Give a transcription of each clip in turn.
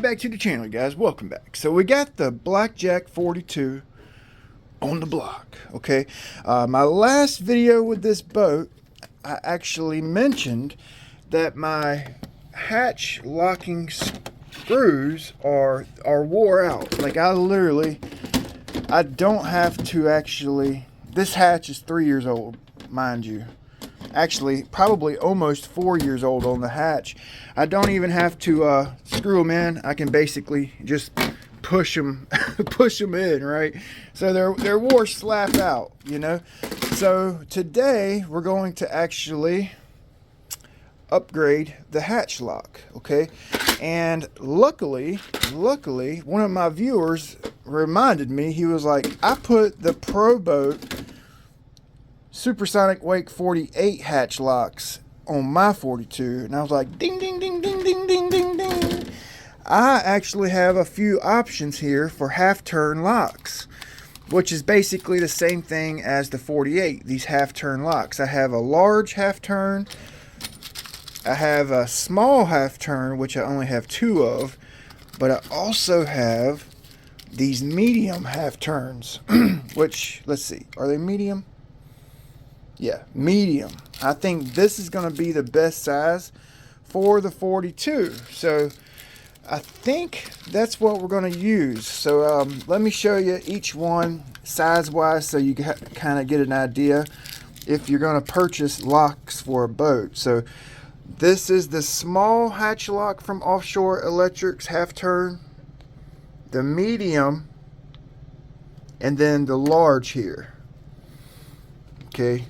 back to the channel, guys. Welcome back. So we got the Blackjack 42 on the block. Okay, my last video with this boat, I actually mentioned that my hatch locking screws are wore out. Like I don't have to actually. This hatch is 3 years old, mind you. Actually, probably almost 4 years old on the hatch. I don't even have to screw them in. I can basically just push them in, right? So they're wore slap out, you know. So today we're going to actually upgrade the hatch lock, okay? And luckily, one of my viewers reminded me. He was like, I put the Proboat Supersonic Wake 48 hatch locks on my 42, and I was like, ding ding ding ding ding ding ding ding. I actually have a few options here for half turn locks, which is basically the same thing as the 48, these half turn locks. I have a large half turn, I have a small half turn, which I only have 2 of, but I also have these medium half turns, which, let's see, are they medium? Yeah, medium. I think this is going to be the best size for the 42. So I think that's what we're going to use. So let me show you each one size wise so you kind of get an idea if you're going to purchase locks for a boat. So this is the small hatch lock from Offshore Electrics half turn, the medium, and then the large here. Okay.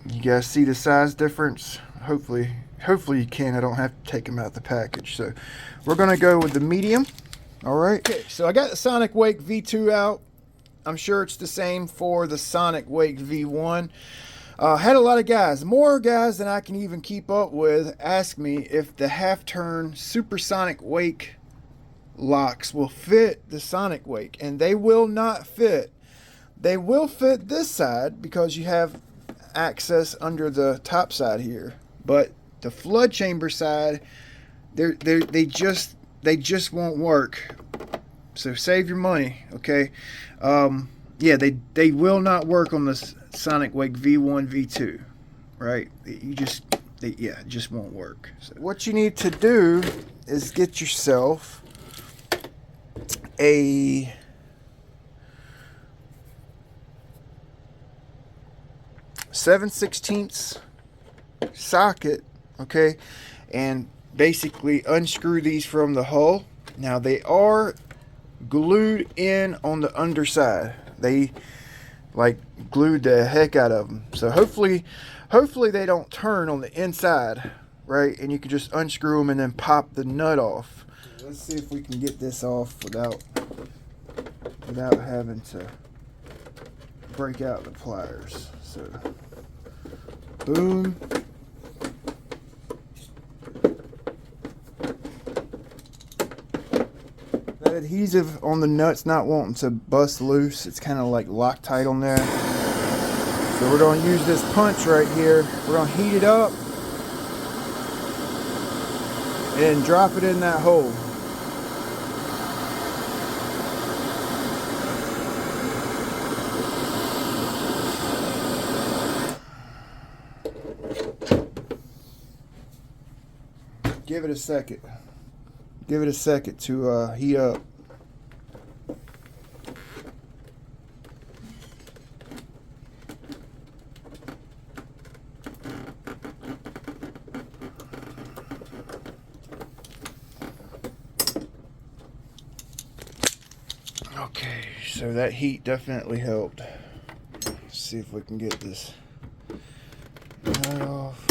You guys see the size difference? Hopefully you can. I don't have to take them out the package. So we're going to go with the medium. All right. Okay, so I got the Sonic Wake V2 out. I'm sure it's the same for the Sonic Wake V1. Had a lot of guys, more guys than I can even keep up with, ask me if the half-turn Supersonic Wake locks will fit the Sonic Wake, and they will not fit. They will fit this side because you have access under the top side here, but the flood chamber side, they just won't work. So save your money, okay? Yeah, they will not work on the Sonic Wake V1, V2, right? It just won't work. So what you need to do is get yourself a .7/16 socket, okay, and basically unscrew these from the hull. Now they are glued in on the underside. They like glued the heck out of them. So hopefully they don't turn on the inside, right? And you can just unscrew them and then pop the nut off. Let's see if we can get this off without having to break out the pliers. So boom. The adhesive on the nut's not wanting to bust loose. It's kind of like Loctite on there. So we're going to use this punch right here. We're going to heat it up and drop it in that hole. Give it a second. Give it a second to heat up. Okay, so that heat definitely helped. Let's see if we can get this nut off.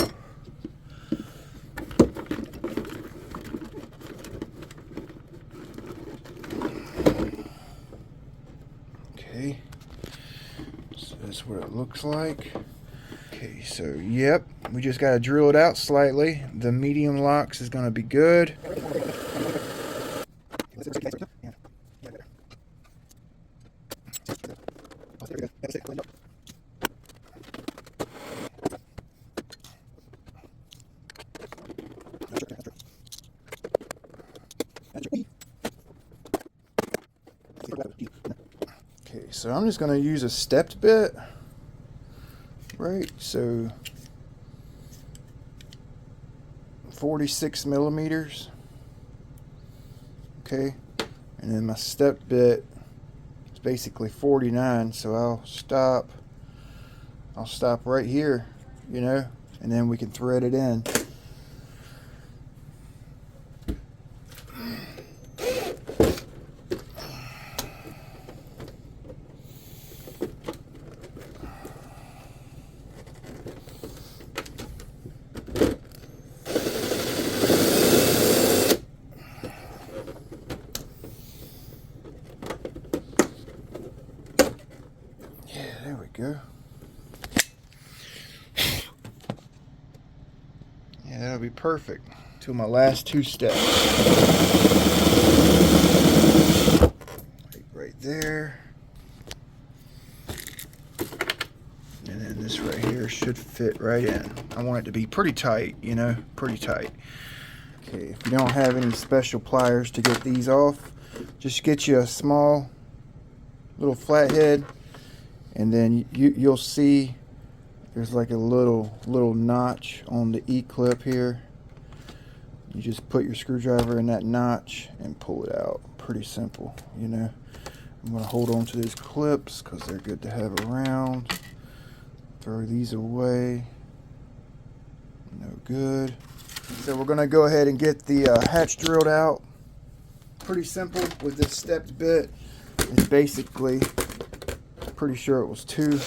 So that's what it looks like. Okay, so yep, we just got to drill it out slightly. The medium locks is going to be good. so I'm just going to use a stepped bit, right? So 46 millimeters, okay, and then my step bit is basically 49, so I'll stop right here, you know, and then we can thread it in. There we go. Yeah, that'll be perfect. To my last two steps. Right there. And then this right here should fit right in. I want it to be pretty tight, you know, pretty tight. Okay, if you don't have any special pliers to get these off, just get you a small little flathead, and then you'll see there's like a little notch on the E-clip here. You just put your screwdriver in that notch and pull it out. Pretty simple, you know. I'm going to hold on to these clips because they're good to have around. Throw these away. No good. So we're going to go ahead and get the hatch drilled out. Pretty simple with this stepped bit. It's basically, pretty sure it was two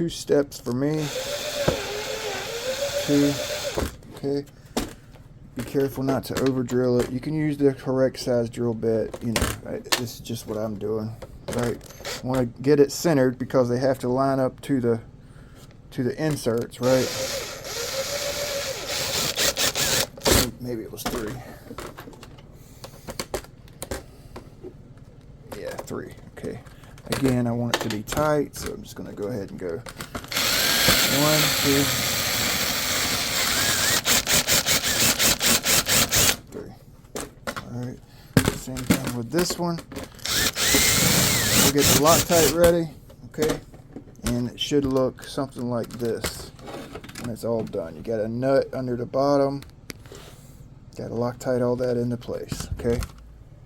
steps for me. Two. Okay. Be careful not to over drill it. You can use the correct size drill bit. You know, this is just what I'm doing. Right. I want to get it centered because they have to line up to the inserts, right? Maybe it was 3. Yeah, 3. Okay. Again, I want it to be tight, so I'm just going to go ahead and go 1, 2. Alright, same thing with this one. We'll get the Loctite ready, okay? And it should look something like this when it's all done. You got a nut under the bottom. Got to Loctite all that into place, okay?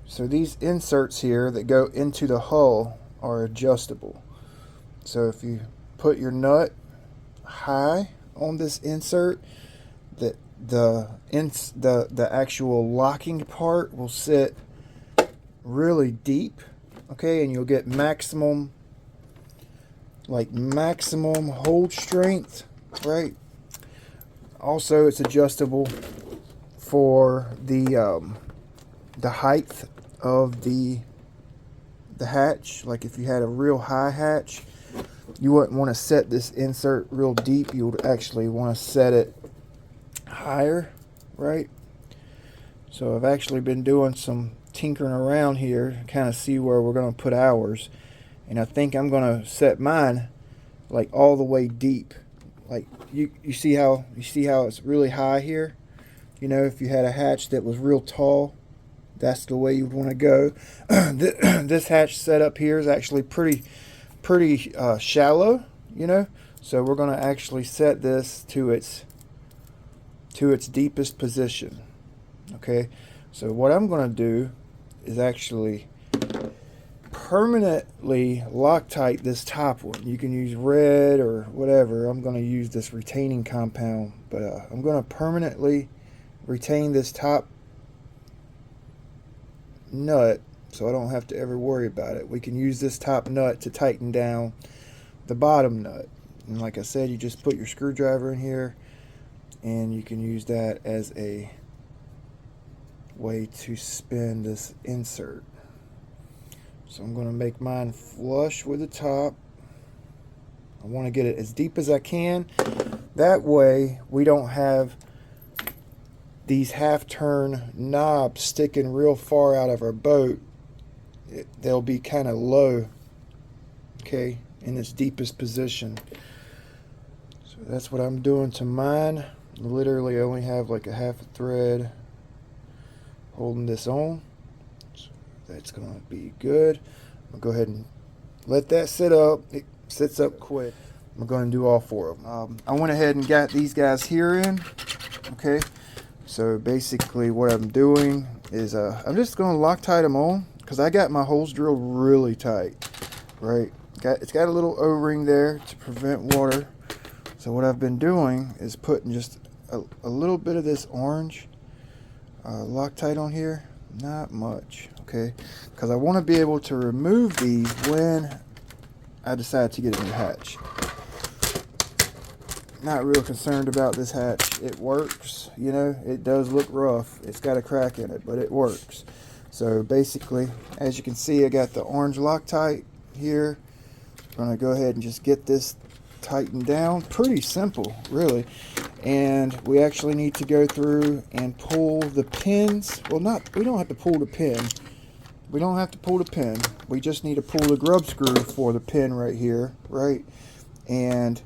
So these inserts here that go into the hull are adjustable. So if you put your nut high on this insert, the actual locking part will sit really deep, okay, and you'll get maximum hold strength, right? Also, it's adjustable for the height of the hatch. Like if you had a real high hatch, you wouldn't want to set this insert real deep. You would actually want to set it higher, right? So I've actually been doing some tinkering around here, kind of see where we're going to put ours, and I think I'm going to set mine like all the way deep. Like you see how it's really high here. You know, if you had a hatch that was real tall, that's the way you'd want to go. This hatch setup here is actually pretty shallow, you know, so we're going to actually set this to its deepest position. Okay, so what I'm going to do is actually permanently Loctite this top one. You can use red or whatever. I'm going to use this retaining compound, but I'm going to permanently retain this top nut so I don't have to ever worry about it. We can use this top nut to tighten down the bottom nut, and like I said, you just put your screwdriver in here and you can use that as a way to spin this insert. So I'm going to make mine flush with the top. I want to get it as deep as I can. That way we don't have these half-turn knobs sticking real far out of our boat. They'll be kind of low, okay, in its deepest position. So that's what I'm doing to mine. Literally only have like a half a thread holding this on. So that's going to be good. I'll go ahead and let that sit up. It sits up quick. I'm going to do all 4 of them. I went ahead and got these guys here in. Okay, so basically what I'm doing is I'm just going to Loctite them on, because I got my holes drilled really tight, right? It's got a little O-ring there to prevent water. So what I've been doing is putting just a little bit of this orange Loctite on here, not much, okay? Because I want to be able to remove these when I decide to get a new hatch. Not real concerned about this hatch. It works, you know. It does look rough. It's got a crack in it, but it works. So basically, as you can see, I got the orange Loctite here. I'm gonna go ahead and just get this tightened down. Pretty simple, really. And we actually need to go through and pull the pins. Well, we don't have to pull the pin. We don't have to pull the pin. We just need to pull the grub screw for the pin right here, right? And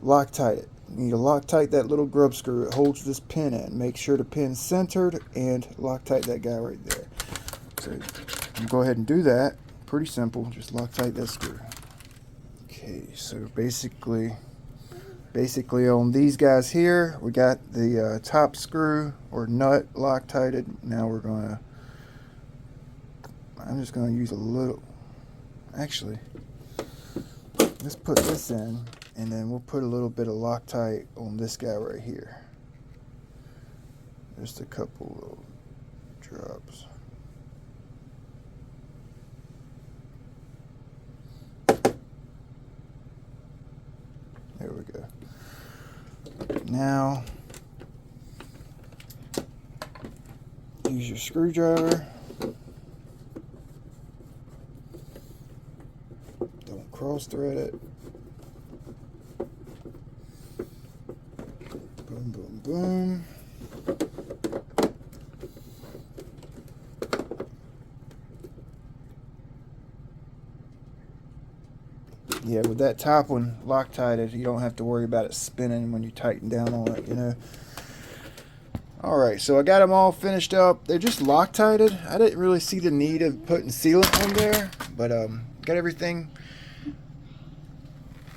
Loctite it. You need to Loctite that little grub screw. It holds this pin in. Make sure the pin's centered and Loctite that guy right there. So I'm go ahead and do that. Pretty simple. Just Loctite that screw. Okay, so basically on these guys here, we got the top screw or nut Loctited. Now I'm just gonna use a little. Actually, let's put this in. And then we'll put a little bit of Loctite on this guy right here. Just a couple little drops. There we go. Now, use your screwdriver. Don't cross thread it. Boom, boom, boom. Yeah, with that top one Loctited, you don't have to worry about it spinning when you tighten down on it, you know. Alright, so I got them all finished up. They're just Loctited. I didn't really see the need of putting sealant on there, but got everything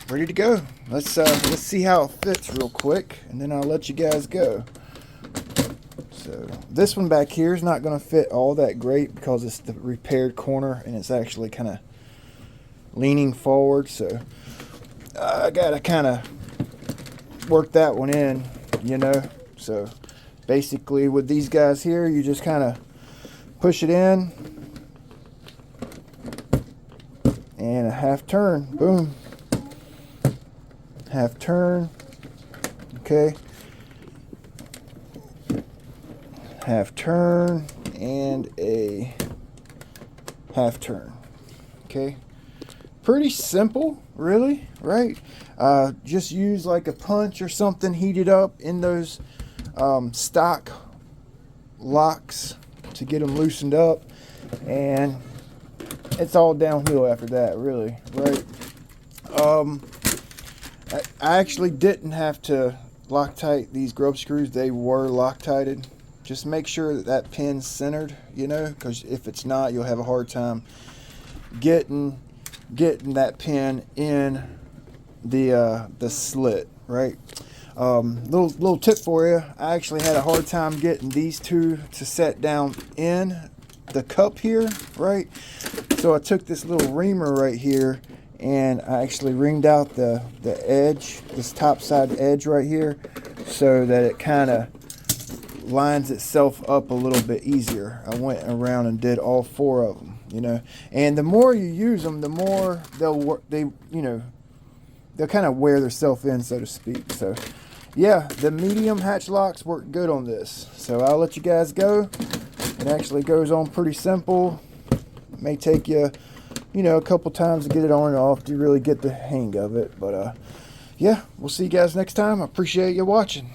ready to go. Let's see how it fits real quick, and then I'll let you guys go. So this one back here is not going to fit all that great because it's the repaired corner and it's actually kind of leaning forward. So I got to kind of work that one in, you know. So basically with these guys here, you just kind of push it in and a half turn. Boom. Half turn, okay, half turn, and a half turn, okay. Pretty simple, really, right? Just use like a punch or something heated up in those stock locks to get them loosened up, and it's all downhill after that, really, right? I actually didn't have to Loctite these grub screws. They were Loctited. Just make sure that pin's centered, you know, because if it's not, you'll have a hard time getting that pin in the slit, right? Little tip for you. I actually had a hard time getting these two to set down in the cup here, right? So I took this little reamer right here and I actually ringed out the edge, this top side edge right here, so that it kind of lines itself up a little bit easier. I went around and did all 4 of them, you know. And the more you use them, the more they'll kind of wear themselves in, so to speak. So yeah, the medium hatch locks work good on this. So I'll let you guys go. It actually goes on pretty simple. It may take you, you know, a couple times to get it on and off to really get the hang of it. But yeah, we'll see you guys next time. I appreciate you watching.